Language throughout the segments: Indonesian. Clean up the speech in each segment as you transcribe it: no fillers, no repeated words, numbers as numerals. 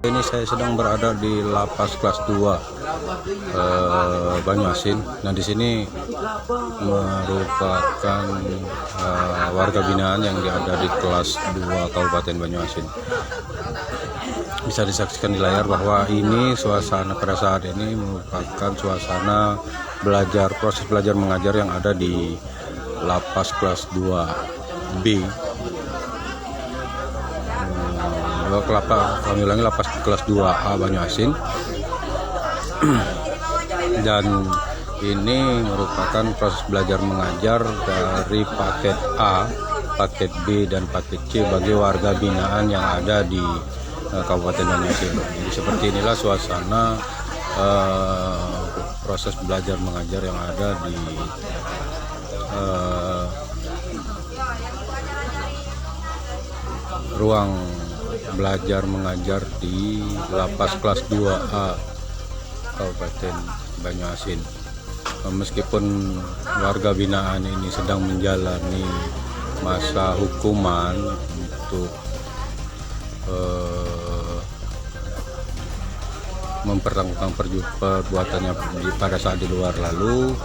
Ini saya sedang berada di lapas kelas 2 Banyuasin. Nah, di sini merupakan warga binaan yang ada di kelas 2 Kabupaten Banyuasin. Bisa disaksikan di layar bahwa ini suasana pada saat ini merupakan suasana proses belajar mengajar yang ada di lapas kelas 2B. Kami ulangi, lapas kelas 2A Banyuasin. Dan ini merupakan proses belajar mengajar dari paket A, paket B, dan paket C bagi warga binaan yang ada di Kabupaten Banyuasin. Jadi seperti inilah suasana proses belajar mengajar yang ada di ruang belajar mengajar di lapas kelas 2A Kabupaten Banyuasin. Meskipun warga binaan ini sedang menjalani masa hukuman untuk mempertanggungjawabkan perbuatannya pada saat di luar lalu,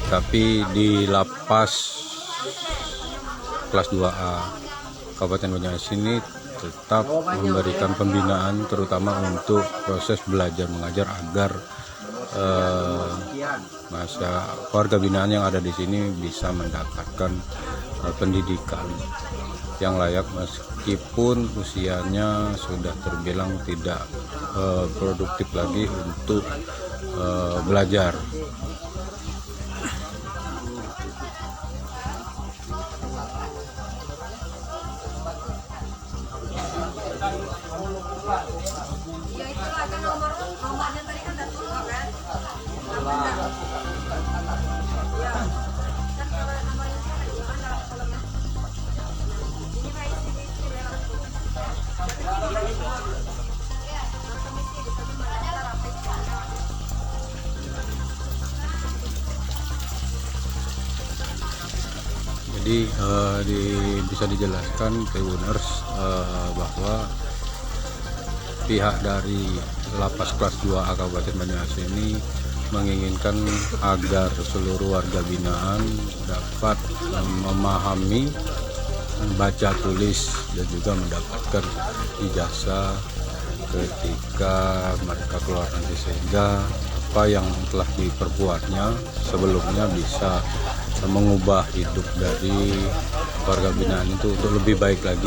tapi di lapas kelas 2A Kabupaten Banyuasin ini tetap memberikan pembinaan terutama untuk proses belajar mengajar agar warga binaan yang ada di sini bisa mendapatkan pendidikan yang layak meskipun usianya sudah terbilang tidak produktif lagi untuk belajar. Ya itu ada nomornya tadi kan udah turun kan? Ya. Kan kalau nomornya sekarang gimana kalau ini Pak isi lewat. Jadi bisa dijelaskan Tribuners bahwa pihak dari lapas kelas 2A Kabupaten Banyuasin ini menginginkan agar seluruh warga binaan dapat memahami baca tulis dan juga mendapatkan ijazah ketika mereka keluar nanti, sehingga apa yang telah diperbuatnya sebelumnya bisa mengubah hidup dari warga binaan itu untuk lebih baik lagi.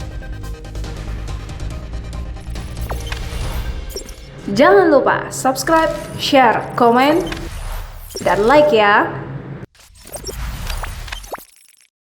Jangan lupa subscribe, share, komen, dan like ya.